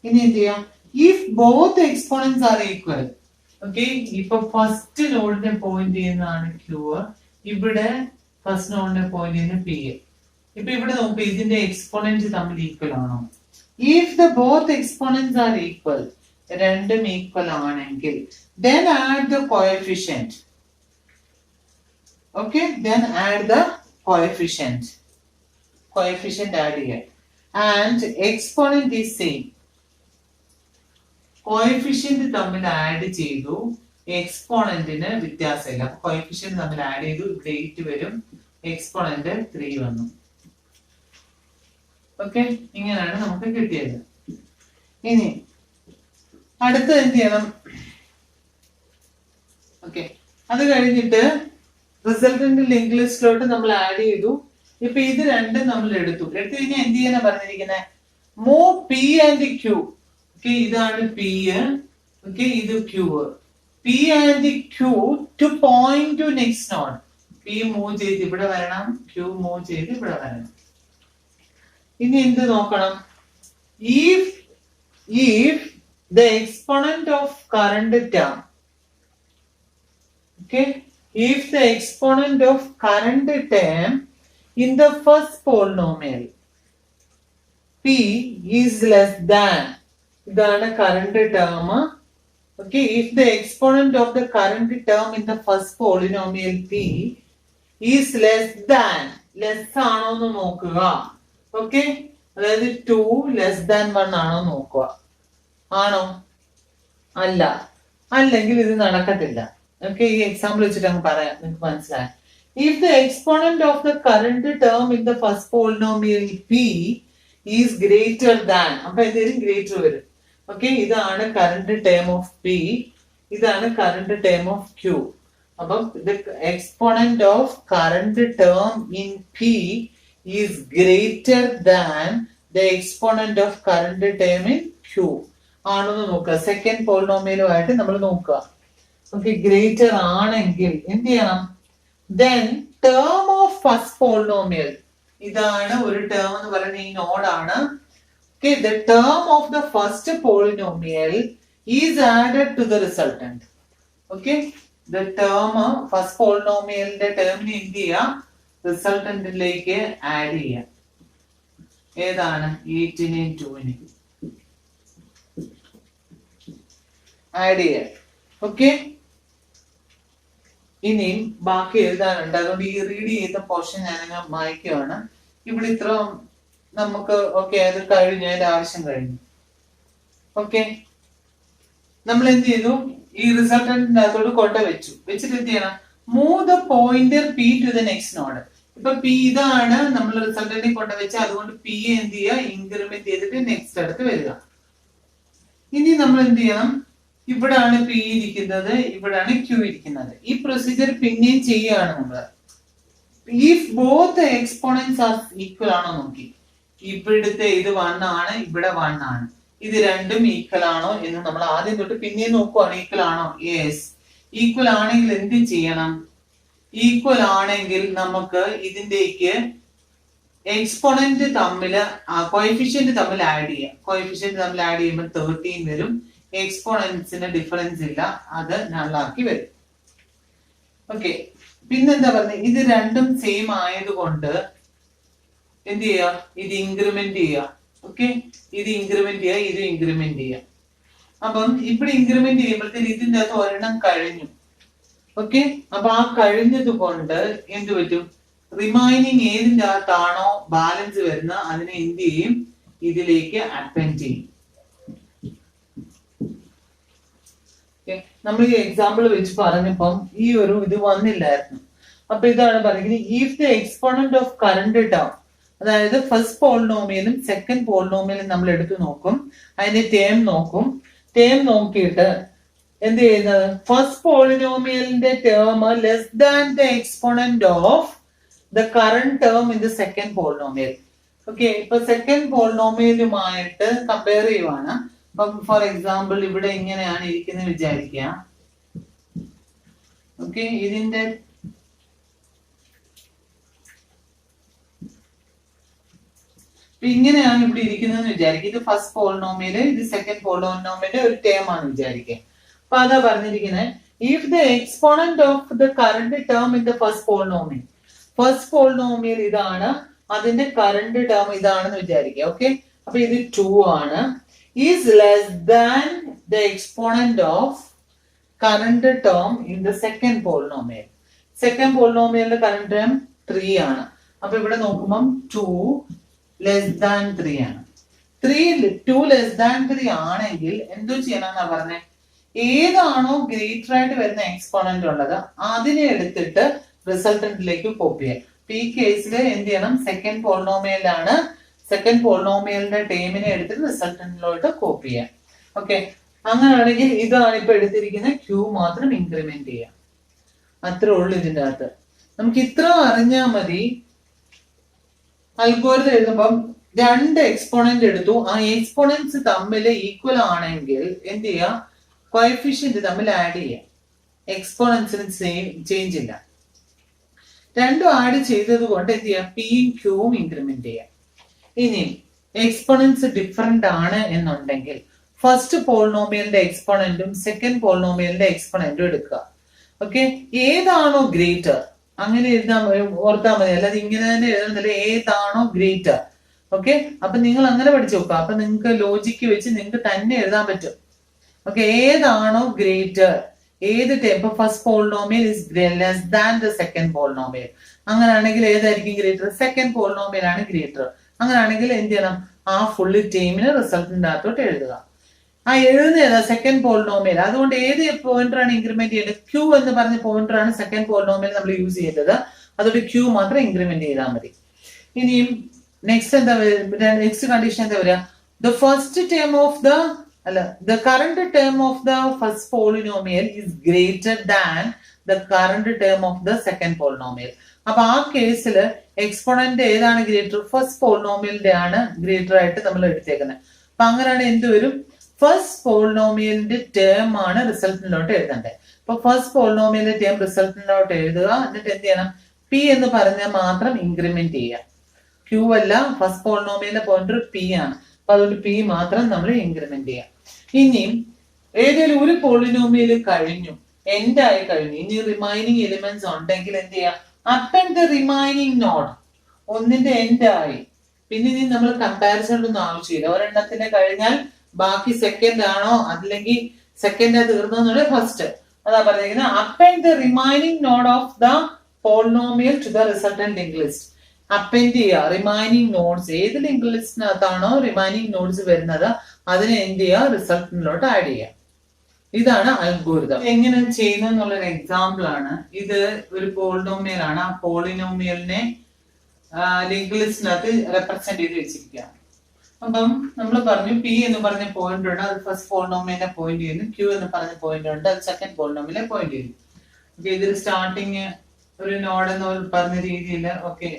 ഇനി എന്ത് ചെയ്യാം, if both exponents are equal. Okay, ഇപ്പൊ ഫസ്റ്റ് നോഡിനെ പോയിന്റ് ചെയ്യുന്നതാണ് ക്യൂ, ഇവിടെ ഫസ്റ്റ് നോഡിനെ പോയിന്റ് ചെയ്യുന്ന പി. ഇപ്പൊ ഇവിടെ നോക്ക്, ഇതിന്റെ എക്സ്പോണന്റ് തമ്മിൽ ഈക്വൽ ആണോ? If the both exponents are equal, രണ്ടും ഈക്വൽ ആണെങ്കിൽ then add the coefficient. Okay, then add the coefficient add here, and exponent is same. coefficient തമ്മിൽ ആഡ് ചെയ്തു, എക്സ്പോണന്റിന് വ്യത്യാസമില്ല. coefficient തമ്മിൽ ആഡ് ചെയ്തു, ഇവിടെ 8 വരും, എക്സ്പോണന്റ് 3 വന്നു. ഓക്കെ, ഇങ്ങനെയാണ് നമുക്ക് കിട്ടിയത്. ഇനി അടുത്ത എന്ത് ചെയ്യണം, ഓക്കെ, അത് കഴിഞ്ഞിട്ട് റിസൾട്ടന്റ് ലിങ്ക് ലിസ്റ്റിലോട്ട് നമ്മൾ ആഡ് ചെയ്തു. ഇപ്പൊ ഇത് രണ്ടും നമ്മൾ എടുത്തു കഴിഞ്ഞാൽ എന്ത് ചെയ്യാനാ പറഞ്ഞിരിക്കുന്നത്, move P and Q. Okay, ഇതാണ് പി, ഓക്കെ, ഇത് Q. P and Q to point to next node. P move ചെയ്ത് ഇവിടെ വരണം, ക്യൂ മൂവ് ചെയ്ത് ഇവിടെ വരണം. ഇനി എന്ത് നോക്കണം? if the exponent of current term, okay, if the exponent of current term in the first polynomial p is less than, ഇതാണ് current term. Okay, if the exponent of the current term in the first polynomial p is less than, less ആണോ എന്ന് നോക്കുക. Okay, അതായത് 2 less than 1 ആണോ നോക്കുക. ആണോ? അല്ല. അല്ലെങ്കിൽ ഇത് നടക്കത്തില്ല. ഓക്കെ, ഈ എക്സാമ്പിൾ വെച്ചിട്ട് അങ്ങ് പറയാം, നിങ്ങൾക്ക് മനസ്സിലായി. If the exponent of the current term in the first polynomial P is greater than, അപ്പൊ എന്തെങ്കിലും ഗ്രേറ്റർ വരും. ഓക്കെ, ഇതാണ് കറന്റ് ടേം ഓഫ് പി, ഇതാണ് കറന്റ് ടേം ഓഫ് ക്യൂ. അപ്പം the exponent of current term in P is greater than the exponent of current term in Q ആണെന്ന് നോക്കുക. Second പോളിനോമിയലുമായിട്ട് നമ്മൾ നോക്കുക. ഓക്കെ, ഗ്രേറ്റർ ആണെങ്കിൽ എന്ത് ചെയ്യണം? then term of first polynomial, ഇതാണ് ഒരു ടേം എന്ന് പറയുന്നത്, ഈ നോഡാണ്. okay, the term of the first polynomial is added to the resultant. okay, the term first polynomialന്റെ ടേമിന് എന്ത് ചെയ്യാം? റിസൾട്ടന്റിലേക്ക് ആഡ് ചെയ്യാം. ഏതാണ്? 8നെയും 2നെയും ആഡ് ചെയ്യാം. ഓക്കെ, ഇനിയും ബാക്കി എഴുതാനുണ്ട്, അതുകൊണ്ട് ഈ റീഡ് ചെയ്യുന്ന പോർഷൻ ഞാനങ്ങ് മായ്ക്കുവാണ്. ഇവിടെ ഇത്ര നമുക്ക് ഓക്കെ, അത് കഴിഞ്ഞു, അതിന്റെ ആവശ്യം കഴിഞ്ഞു. ഓക്കെ, നമ്മൾ എന്ത് ചെയ്തു? ഈ റിസൾട്ടന്റിന്റെ അകത്തോട് കൊണ്ട് വെച്ചിട്ട് എന്ത് ചെയ്യണം? Move the pointer P to the next node. ഇപ്പൊ പി ഇതാണ് നമ്മൾ റിസൾട്ടന്റിൽ കൊണ്ടുവച്ച, അതുകൊണ്ട് പി എന്ത് ചെയ്യുക? ഇൻക്രിമെന്റ് ചെയ്തിട്ട് നെക്സ്റ്റ് അടുത്ത് വരിക. ഇനി നമ്മൾ എന്ത് ചെയ്യണം? ഇവിടാണ് പി ഇരിക്കുന്നത്, ഇവിടാണ് ക്യൂ ഇരിക്കുന്നത്. ഈ പ്രൊസീജിയർ പിന്നെയും ചെയ്യുകയാണ് നമ്മൾ. If both exponents are equal ആണോ നോക്കി. ഇവിടുത്തെ ഇത് 1 ആണ്, ഇവിടെ 1 ആണ്, ഇത് രണ്ടും ഈക്വൽ ആണോ എന്ന് നമ്മൾ ആദ്യം തൊട്ട് പിന്നെയും നോക്കുവാണ്. ഈക്വൽ ആണോ? യെസ്. ഈക്വൽ ആണെങ്കിൽ എന്ത് ചെയ്യണം? ഈക്വൽ ആണെങ്കിൽ നമുക്ക് ഇതിന്റേക്ക് എക്സ്പോണന്റ് തമ്മിൽ കോഎഫിഷ്യന്റ് തമ്മിൽ ആഡ് ചെയ്യാം. കോഎഫിഷ്യന്റ് തമ്മിൽ ആഡ് ചെയ്യുമ്പോൾ 13 വരും. എക്സ്പോണൻസിന് ഡിഫറൻസ് ഇല്ല, അത് നള്ളാക്കി വരും. ഓക്കെ, പിന്നെന്താ പറഞ്ഞത്? ഇത് രണ്ടും സെയിം ആയതുകൊണ്ട് എന്ത് ചെയ്യാ? ഇത് ഇൻക്രിമെന്റ് ചെയ്യാം. ഓക്കെ, ഇത് ഇൻക്രിമെന്റ് ചെയ്യാം, ഇത് ഇൻക്രിമെന്റ് ചെയ്യാം. അപ്പം ഇവിടെ ഇൻക്രിമെന്റ് ചെയ്യുമ്പോഴത്തേന് ഇതിന്റെ അകത്ത് ഒരെണ്ണം കഴിഞ്ഞു. ഓക്കെ, അപ്പൊ ആ കഴിഞ്ഞത് കൊണ്ട് എന്ത് പറ്റും? റിമൈനിങ് ഏതിന്റെ അകത്താണോ ബാലൻസ് വരുന്ന അതിനെ എന്ത് ചെയ്യും? ഇതിലേക്ക് അപ്പെൻഡ് ചെയ്യും. നമ്മൾ ഈ എക്സാമ്പിൾ വെച്ച് പറഞ്ഞപ്പം ഈ ഒരു ഇത് വന്നില്ലായിരുന്നു. അപ്പൊ ഇതാണ് പറയുന്നത്, if the exponent of current term, അതായത് ഫസ്റ്റ് പോളിനോമിയലും സെക്കൻഡ് പോളിനോമിയലും നമ്മൾ എടുത്തു നോക്കും, അതിന്റെ ടേം നോക്കും. ടേം നോക്കിയിട്ട് എന്ത് ചെയ്യുന്നത്? ഫസ്റ്റ് പോളിനോമിയലിന്റെ term less than the exponent of the current term in the second polynomial. Okay, ഇപ്പൊ സെക്കൻഡ് പോളിനോമിയലുമായിട്ട് കമ്പയർ ചെയ്യുവാണ്. അപ്പം ഫോർ എക്സാമ്പിൾ ഇവിടെ ഇങ്ങനെയാണ് ഇരിക്കുന്നത് വിചാരിക്കുക. ഓക്കെ, ഇതിന്റെ ഇങ്ങനെയാണ് ഇവിടെ ഇരിക്കുന്നതെന്ന് വിചാരിക്കുക. ഇത് ഫസ്റ്റ് പോളിനോമിയല്, ഇത് സെക്കൻഡ് പോളിനോമിയലിന്റെ ഒരു ടേം ആണ് വിചാരിക്കുക. അപ്പൊ അതാ പറഞ്ഞിരിക്കുന്നത്, if the exponent of the current term in the first polynomial, first polynomial ഇതാണ്, അതിന്റെ കറന്റ് ടേം ഇതാണെന്ന് വിചാരിക്കുക. ഓക്കെ, അപ്പൊ ഇത് 2 ആണ്, is less than the exponent of current term in the second polynomial. Second പോളിനോമിയലിന്റെ കറന്റ് ടേം 3 ആണ്. അപ്പൊ ഇവിടെ നോക്കുമ്പം 2 ലെസ് ദാൻ 3 ആണ്. 2 ലെസ് ദാൻ 3 ആണെങ്കിൽ എന്തോ ചെയ്യണമെന്നാ പറഞ്ഞേ? ഏതാണോ ഗ്രേറ്റർ ആയിട്ട് വരുന്ന എക്സ്പോണന്റ് ഉള്ളത് അതിനെ എടുത്തിട്ട് റിസൾട്ടന്റിലേക്ക് കോപ്പി ചെയ്യാം. ഈ കേസിൽ എന്ത് ചെയ്യണം? സെക്കൻഡ് പോളിനോമിയലാണ്, സെക്കൻഡ് പോളിനോമിയലിന്റെ ടേമിനെ എടുത്തിട്ട് റിസൾട്ടന്റിലോട്ട് കോപ്പി ചെയ്യാം. ഓക്കെ, അങ്ങനെയാണെങ്കിൽ ഇതാണ് ഇപ്പൊ എടുത്തിരിക്കുന്ന ക്യൂ മാത്രം ഇൻക്രിമെന്റ് ചെയ്യാം. അത്രേ ഉള്ളൂ ഇതിന്റെ അകത്ത്. നമുക്ക് ഇത്ര അറിഞ്ഞാൽ മതി. അൽഗോരിതം എഴുതുമ്പം 2 എക്സ്പോണന്റ് എടുത്തു, ആ എക്സ്പോണൻസ് തമ്മിൽ ഈക്വൽ ആണെങ്കിൽ എന്ത് ചെയ്യാം? കോഎഫിഷ്യന്റ് തമ്മിൽ ആഡ് ചെയ്യാം. എക്സ്പോണൻസിന് ചേഞ്ച് ഇല്ല. രണ്ടും ആഡ് ചെയ്തത് കൊണ്ട് എന്ത് ചെയ്യാം, പിയും ക്യൂവും ഇൻക്രിമെന്റ് ചെയ്യാം. ഇനി എക്സ്പോണൻസ് ഡിഫറെന്റ് ആണ് എന്നുണ്ടെങ്കിൽ ഫസ്റ്റ് പോളിനോമിയലിന്റെ എക്സ്പോണന്റും സെക്കൻഡ് പോളിനോമിയലിന്റെ എക്സ്പോണന്റും എടുക്കുക. ഓക്കെ, ഏതാണോ ഗ്രേറ്റർ അങ്ങനെ എഴുതാൻ ഓർത്താൽ മതി, അല്ലാതെ ഇങ്ങനെ തന്നെ എഴുതുന്നില്ല, ഏതാണോ ഗ്രേറ്റർ. ഓക്കെ, അപ്പൊ നിങ്ങൾ അങ്ങനെ പഠിച്ചു നോക്കുക. അപ്പൊ നിങ്ങൾക്ക് ലോജിക്ക് വെച്ച് നിങ്ങൾക്ക് തന്നെ എഴുതാൻ പറ്റും. ഓക്കെ, ഏതാണോ ഗ്രേറ്റർ, ഏത് type first polynomial is less than the second polynomial, അങ്ങനെയാണെങ്കിൽ ഏതായിരിക്കും ഗ്രേറ്റർ, സെക്കൻഡ് പോളിനോമിയൽ ആണ് ഗ്രേറ്റർ. അങ്ങനെയാണെങ്കിൽ എന്ത് ചെയ്യണം, ആ ഫുള്ള് ടൈമിന് റിസൾട്ടിന്റെ അകത്തോട്ട് എഴുതുക. ആ എഴുതുന്ന ഏതാ, സെക്കൻഡ് പോളിനോമിയൽ. അതുകൊണ്ട് ഏത് പോയിന്റർ ആണ് ഇൻക്രിമെന്റ് ചെയ്യേണ്ടത്, ക്യൂ എന്ന് പറഞ്ഞ പോയിന്റർ ആണ് സെക്കൻഡ് പോളിനോമിയൽ നമ്മൾ യൂസ് ചെയ്തത്. അതുകൊണ്ട് ക്യൂ മാത്രം ഇൻക്രിമെന്റ് ചെയ്താൽ മതി. ഇനിയും നെക്സ്റ്റ് എന്താ, നെക്സ്റ്റ് കണ്ടീഷൻ എന്താ വരിക, the first term of the the current term of the first polynomial is greater than the current term of the second polynomial. അപ്പൊ ആ കേസിൽ എക്സ്പോണന്റ് ഏതാണ് ഗ്രേറ്റർ, ഫസ്റ്റ് പോളിനോമിയലിന്റെ ആണ് ഗ്രേറ്റർ ആയിട്ട് നമ്മൾ എടുത്തേക്കുന്നത്. അപ്പൊ അങ്ങനെയാണ് എന്ത് വരും, ഫസ്റ്റ് പോളിനോമിയലിന്റെ ടേം ആണ് റിസൾട്ടിലോട്ട് എഴുതേണ്ടത്. അപ്പൊ ഫസ്റ്റ് പോളിനോമിയലിന്റെ ടേം റിസൾട്ടിലോട്ട് എഴുതുക. എന്നിട്ട് എന്ത് ചെയ്യണം, പി എന്ന് പറഞ്ഞാൽ മാത്രം ഇൻക്രിമെന്റ് ചെയ്യാം. ക്യൂ അല്ല, ഫസ്റ്റ് പോളിനോമിയലിന്റെ പോയിന്റർ പി ആണ്. അപ്പൊ അതുകൊണ്ട് പി മാത്രം നമ്മൾ ഇൻക്രിമെന്റ് ചെയ്യാം. ഇനിയും ഏതെങ്കിലും ഒരു പോളിനോമിയൽ കഴിഞ്ഞു, എൻഡ് ആയി കഴിഞ്ഞു, ഇനി റിമൈനിങ് എലിമെന്റ്സ് ഉണ്ടെങ്കിൽ എന്ത് ചെയ്യാം, അപ്പൻഡ് ദ റിമൈനിങ് നോഡ്. ഒന്നിന്റെ എൻഡ് ആയി, പിന്നെ ഇനി നമ്മൾ കമ്പാരിസൺ ഒന്നും ആവശ്യമില്ല. ഒരെണ്ണത്തിന്റെ കഴിഞ്ഞാൽ ബാക്കി സെക്കൻഡ് ആണോ, അല്ലെങ്കിൽ സെക്കൻഡ് തീർന്നു ഫസ്റ്റ്. അതാ പറഞ്ഞിരിക്കുന്നത്, append the remaining node of the polynomial to the resultant link list. Append ചെയ്യുക റിമൈനിങ് നോഡ്സ്, ഏത് ലിങ്ക് ലിസ്റ്റിനകത്താണോ റിമൈനിങ് നോഡ്സ് വരുന്നത് അതിനെ എന്ത് ചെയ്യുക, റിസൾട്ടിലോട്ട് ആഡ് ചെയ്യുക. ഇതാണ് അൽഗോരിതം. എങ്ങനെ ചെയ്യുന്നത് എന്നുള്ളൊരു എക്സാമ്പിൾ ആണ് ഇത്. ഒരു പോളിനോമിയൽ ആണ്, ആ പോളിനോമിയലിനെ ലിങ്ക് ലിസ്റ്റിനകത്ത് റെപ്രസെന്റ് ചെയ്ത് വെച്ചിരിക്കുക. അപ്പം നമ്മൾ പറഞ്ഞു പി എന്ന് പറഞ്ഞ പോയിന്റ് ഉണ്ട്, അത് ഫസ്റ്റ് പോളിനോമിയലിനെ പോയിന്റ് ചെയ്യുന്നു. ക്യൂ എന്ന് പറഞ്ഞ പോയിന്റ് ഉണ്ട്, അത് സെക്കൻഡ് പോളിനോമിയലിനെ പോയിന്റ് ചെയ്യുന്നു. ഓക്കെ, ഇതിൽ സ്റ്റാർട്ടിങ് ഒരു നോഡ് എന്ന് പറഞ്ഞ രീതിയിൽ, ഓക്കെ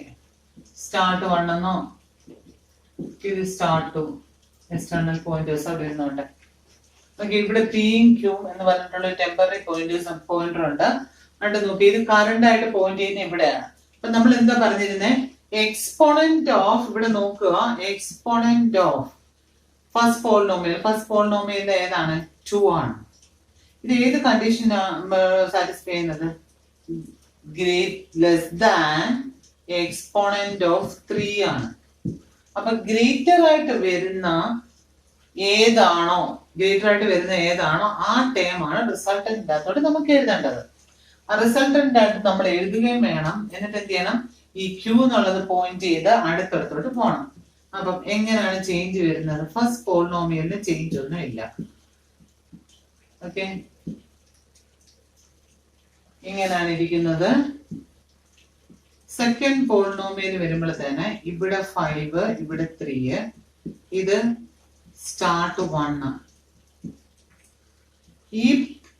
സ്റ്റാർട്ട് 1 എന്നോ, ഇത് സ്റ്റാർട്ട് 2 എക്സ്റ്റേണൽ പോയിന്റേഴ്സ് അവിടെ ഇരുന്നുണ്ട്. ഓക്കെ, ഇവിടെ പിയും ക്യൂം എന്ന് പറഞ്ഞിട്ടുള്ള ടെമ്പററി പോയിന്റർ ഉണ്ട്. അവിടെ നോക്കി, ഇത് കറണ്ട് ആയിട്ട് പോയിന്റ് ചെയ്യുന്ന ഇവിടെയാണ്. അപ്പൊ നമ്മൾ എന്താ പറഞ്ഞിരുന്നേ, എക്സ്പോണന്റ് ഓഫ്, ഇവിടെ നോക്കുക, എക്സ്പോണന്റ് ഓഫ് ഫസ്റ്റ് പോളിനോമിയൽ ഏതാണ്, 2 ആണ്. ഇത് ഏത് കണ്ടീഷൻ സാറ്റിസ്ഫൈ ചെയ്യുന്നത്, ലെസ് ദാൻ എക്സ്പോണന്റ് ഓഫ് 3 ആണ്. അപ്പൊ ഗ്രേറ്റർ ആയിട്ട് വരുന്ന ഏതാണോ ആ ടേം ആണ് റിസൾട്ടന്റ് അകത്തോട്ട് നമുക്ക് എഴുതേണ്ടത്. ആ റിസൾട്ടന്റ് ആയിട്ട് നമ്മൾ എഴുതുകയും വേണം. എന്നിട്ട് എന്ത് ചെയ്യണം, ഈ ക്യൂ എന്നുള്ളത് പോയിന്റ് ചെയ്ത് അടുത്തടുത്തോട്ട് പോകണം. അപ്പം എങ്ങനെയാണ് ചേഞ്ച് വരുന്നത്, ഫസ്റ്റ് പോളിനോമിയലിന് ചേഞ്ച് ഒന്നും ഇല്ല. ഓക്കെ, ഇങ്ങനെയാണ് ഇരിക്കുന്നത്. സെക്കൻഡ് പോളിനോമിയൽ വരുമ്പോൾ തന്നെ ഇവിടെ 5, ഇവിടെ 3, ഇത് സ്റ്റാർട്ട് 1. ഈ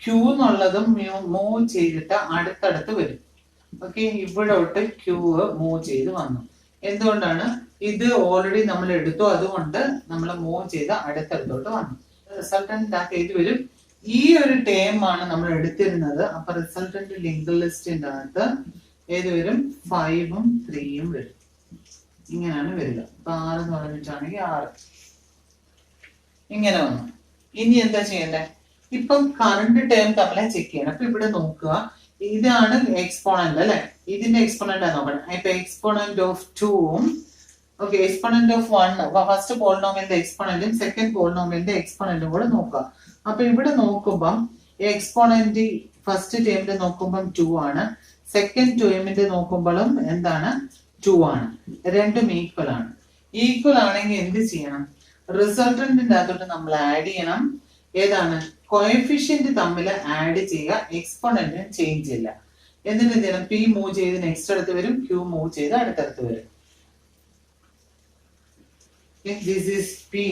ക്യൂ എന്നുള്ളതും മൂവ് ചെയ്തിട്ട് അടുത്തടുത്ത് വരും. ഓക്കെ, ഇവിടോട്ട് ക്യൂ മൂവ് ചെയ്ത് വന്നു. എന്തുകൊണ്ടാണ്, ഇത് ഓൾറെഡി നമ്മൾ എടുത്തു, അതുകൊണ്ട് നമ്മൾ മൂവ് ചെയ്ത് അടുത്തടുത്തോട്ട് വന്നു. റിസൾട്ടന്റ് ആയിട്ട് വരും. ഈ ഒരു ടേം ആണ് നമ്മൾ എടുത്തിരുന്നത്. അപ്പൊ റിസൾട്ടന്റ് ലിങ്ക് ലിസ്റ്റിന്റെ അകത്ത് ഏത് വരും, 5ഉം 3ഉം വരും. ഇങ്ങനെയാണ് വരിക. അപ്പൊ 6 എന്ന് പറഞ്ഞിട്ടാണെങ്കിൽ 6 ഇങ്ങനെ വന്നു. ഇനി എന്താ ചെയ്യണ്ടേ, ഇപ്പം കറണ്ട് ടേം തമ്മിലെ ചെക്ക് ചെയ്യണം. അപ്പൊ ഇവിടെ നോക്കുക, ഇതാണ് എക്സ്പോണന്റ് അല്ലെ, ഇതിന്റെ എക്സ്പോണന്റ് ആണ് നോക്കണം. ഇപ്പൊ എക്സ്പോണന്റ് ഓഫ് 2ഉം, ഓക്കെ എക്സ്പോണന്റ് ഓഫ് 1, ഫസ്റ്റ് പോളിനോമിയലിന്റെ എക്സ്പോണന്റും സെക്കൻഡ് പോളിനോമിയലിന്റെ എക്സ്പോണന്റും കൂടെ നോക്കുക. അപ്പൊ ഇവിടെ നോക്കുമ്പം എക്സ്പോണന്റ് ഫസ്റ്റ് ടേമിന്റെ നോക്കുമ്പം 2 ആണ്, സെക്കൻഡ് ടേമിന്റെ നോക്കുമ്പോഴും എന്താണ്, 2 ആണ്. രണ്ടും ഈക്വൽ ആണ്. ഈക്വൽ ആണെങ്കിൽ എന്ത് ചെയ്യണം, റിസൾട്ടന്റിന്റെ അകത്തോട്ട് നമ്മൾ ആഡ് ചെയ്യണം. ഏതാണ്, കോഎഫിഷ്യന്റ് തമ്മിൽ ആഡ് ചെയ്യുക, എക്സ്പോണന്റിന് ചേഞ്ച് ഇല്ല. എന്നിട്ട് എന്ത് ചെയ്യണം, പി മൂവ് ചെയ്ത് നെക്സ്റ്റ് അടുത്ത് വരും, ക്യൂ മൂവ് ചെയ്ത് അടുത്തടുത്ത് വരും. This is P.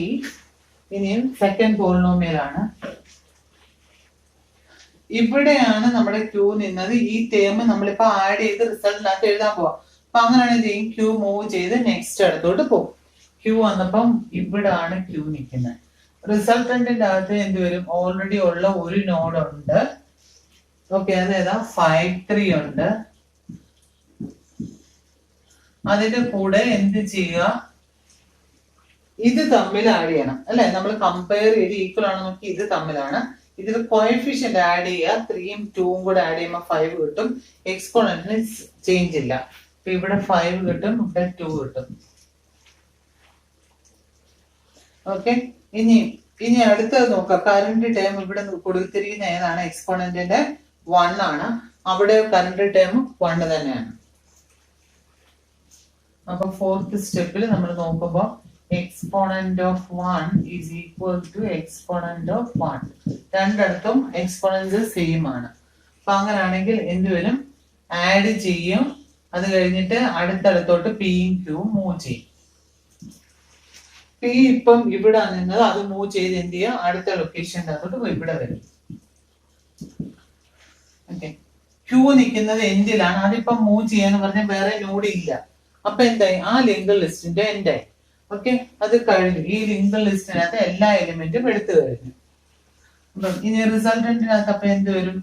ഇനിയും സെക്കൻഡ് പോളിനോമിയൽ ആണ്. ഇവിടെയാണ് നമ്മുടെ ക്യൂ നിന്നത്. ഈ ടേം നമ്മളിപ്പോ ആഡ് ചെയ്ത് റിസൾട്ടിനകത്ത് എഴുതാൻ പോവാം. അപ്പൊ അങ്ങനെയാണ് ചെയ്യും, ക്യൂ മൂവ് ചെയ്ത് നെക്സ്റ്റ് അടുത്തോട്ട് പോകും. ക്യൂ വന്നപ്പം ഇവിടാണ് ക്യൂ നിൽക്കുന്നത്. റിസൾട്ടന്റിന്റെ അകത്ത് എന്ത് വരും, ഓൾറെഡി ഉള്ള ഒരു നോഡ് ഉണ്ട്. ഓക്കെ, അതേതാ 5, 3 ഉണ്ട്. അതിന്റെ കൂടെ എന്ത് ചെയ്യുക, ഇത് തമ്മിൽ ആഡ് ചെയ്യണം അല്ലെ. നമ്മൾ കമ്പയർ ചെയ്ത് ഈക്വൽ ആണോ നോക്കി ഇത് തമ്മിലാണ്. ഇതിൽ കോഎഫിഷ്യന്റ് ആഡ് ചെയ്യുക. 3ഉം 2ഉം കൂടെ ആഡ് ചെയ്യുമ്പോൾ 5 കിട്ടും. എക്സ്പോണന്റിന് ചേഞ്ച് ഇല്ല. അപ്പൊ ഇവിടെ 5 കിട്ടും, ഇവിടെ 2 കിട്ടും. ഓക്കെ, ഇനി അടുത്തത് നോക്കാം. കറണ്ട് ടേം ഇവിടെ കൊടുത്തിരിക്കുന്ന ഏതാണ്? എക്സ്പോണന്റിന്റെ 1 ആണ്. അവിടെ കറണ്ട് ടേം 1 തന്നെയാണ്. അപ്പൊ ഫോർത്ത് സ്റ്റെപ്പിൽ നമ്മൾ നോക്കുമ്പോൾ exponent of 1 is equal to exponent of 1. രണ്ടിടത്തും എക്സ്പോണന്റ് സെയിം ആണ്. അപ്പൊ അങ്ങനെയാണെങ്കിൽ എന്ത് വരും? ആഡ് ചെയ്യും. അത് കഴിഞ്ഞിട്ട് അടുത്തടുത്തോട്ട് പിയും ക്യൂവും മൂവ് ചെയ്യും. പി ഇപ്പം ഇവിടെ നിന്നത്, അത് മൂവ് ചെയ്ത് എന്ത് ചെയ്യുക? അടുത്ത ലൊക്കേഷൻ്റെ അകത്തോട്ട് ഇവിടെ വരും. ഓക്കെ, ക്യൂ നിൽക്കുന്നത് എൻഡിലാണ്. അതിപ്പം മൂവ് ചെയ്യാന്ന് പറഞ്ഞാൽ വേറെ നോഡ് ഇല്ല. അപ്പൊ എന്തായി? ആ ലിങ്ക് ലിസ്റ്റിന്റെ എൻഡായി. ഓക്കെ, അത് കഴിഞ്ഞു. ഈ ലിങ്ക് ലിസ്റ്റിനകത്ത് എല്ലാ എലിമെന്റും എടുത്തു കഴിഞ്ഞു. അപ്പം ഇനി റിസൾട്ടന്റിനകത്ത് അപ്പൊ എന്ത് വരും?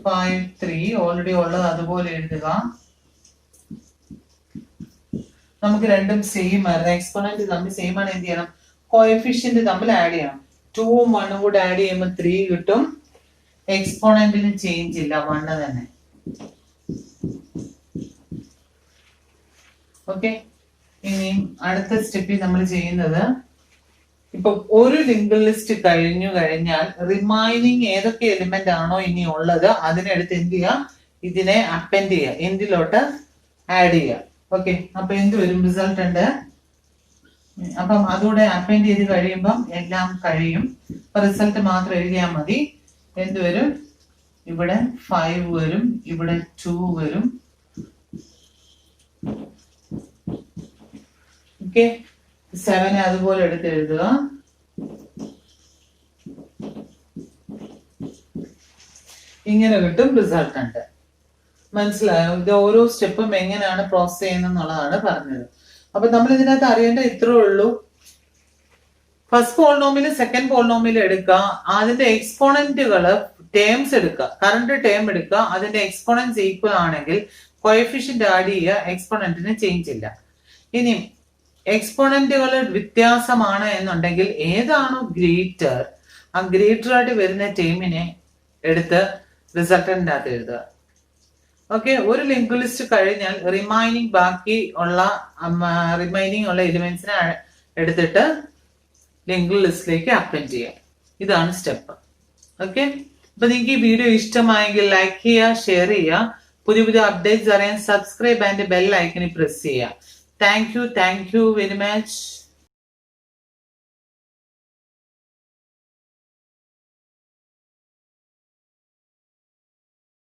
5 3 ഓൾറെഡി ഉള്ളത് അതുപോലെ എഴുതുക. നമുക്ക് രണ്ടും സെയിം ആയിരുന്നു. എക്സ്പോണന്റ് തമ്മിൽ സെയിം ആണ്. എന്ത് ചെയ്യണം? കോഎഫിഷ്യന്റ് തമ്മിൽ ആഡ് ചെയ്യണം. 2ഉം 1ഉം കൂടെ ആഡ് ചെയ്യുമ്പോൾ 3 കിട്ടും. എക്സ്പോണന്റിന് ചേഞ്ച് ഇല്ല, 1 തന്നെ. ഓക്കെ, ഇനി അടുത്ത സ്റ്റെപ്പിൽ നമ്മൾ ചെയ്യുന്നത്, ഇപ്പൊ ഒരു ലിങ്ക് ലിസ്റ്റ് കഴിഞ്ഞാൽ റിമൈനിങ് ഏതൊക്കെ എലിമെന്റ് ആണോ ഇനി ഉള്ളത് അതിനെടുത്ത് എന്ത് ചെയ്യുക? ഇതിനെ അപ്പൻഡ് ചെയ്യുക, എന്തിലോട്ട് ആഡ് ചെയ്യുക. ഓക്കെ, അപ്പൊ എന്ത് വരും? റിസൾട്ട് ഉണ്ട്. അപ്പം അതുകൂടെ അപ്പൻഡ് ചെയ്ത് കഴിയുമ്പം എല്ലാം കഴിയും. അപ്പൊ റിസൾട്ട് മാത്രം എഴുതിയാൽ മതി. എന്ത് വരും? ഇവിടെ 5 വരും, ഇവിടെ 2 വരും. ഓക്കെ, 7 അതുപോലെ എടുത്ത് എഴുതുക. ഇങ്ങനെ കിട്ടും റിസൾട്ടന്റ്. മനസ്സിലായോ? ഇത് ഓരോ സ്റ്റെപ്പും എങ്ങനെയാണ് പ്രോസസ് ചെയ്യുന്നതെന്നുള്ളതാണ് പറഞ്ഞത്. അപ്പൊ നമ്മൾ ഇതിനകത്ത് അറിയേണ്ട ഇത്രേ ഉള്ളൂ. ഫസ്റ്റ് പോളിനോമിയൽ സെക്കൻഡ് പോളിനോമിയൽ എടുക്കുക. അതിന്റെ എക്സ്പോണന്റുകള് ടേംസ് എടുക്കുക. കറണ്ട് ടേം എടുക്കുക. അതിന്റെ എക്സ്പോണൻസ് ഈക്വൽ ആണെങ്കിൽ കോഎഫിഷ്യന്റ് ആഡ് ചെയ്യുക. എക്സ്പോണന്റിന് ചേഞ്ച് ഇല്ല. ഇനി എക്സ്പോണന്റുകൾ വ്യത്യാസമാണ് എന്നുണ്ടെങ്കിൽ ഏതാണോ ഗ്രേറ്റർ, ആ ഗ്രേറ്റർ ആയിട്ട് വരുന്ന ടേമിനെ എടുത്ത് റിസൾട്ടന്റിന്റെ അകത്ത് എഴുതുക. ഓക്കെ, ഒരു ലിങ്ക് ലിസ്റ്റ് കഴിഞ്ഞാൽ റിമൈനിങ് ഉള്ള എലിമെന്റ്സിനെ എടുത്തിട്ട് ലിങ്ക് ലിസ്റ്റിലേക്ക് അപ്പൻഡ് ചെയ്യുക. ഇതാണ് സ്റ്റെപ്പ്. ഓക്കെ, അപ്പൊ നിങ്ങൾക്ക് ഈ വീഡിയോ ഇഷ്ടമായെങ്കിൽ ലൈക്ക് ചെയ്യുക, ഷെയർ ചെയ്യുക. പുതിയ പുതിയ അപ്ഡേറ്റ്സ് അറിയാൻ സബ്സ്ക്രൈബ് ആൻഡ് ബെൽ ഐക്കണിൽ പ്രസ് ചെയ്യുക. Thank you very much.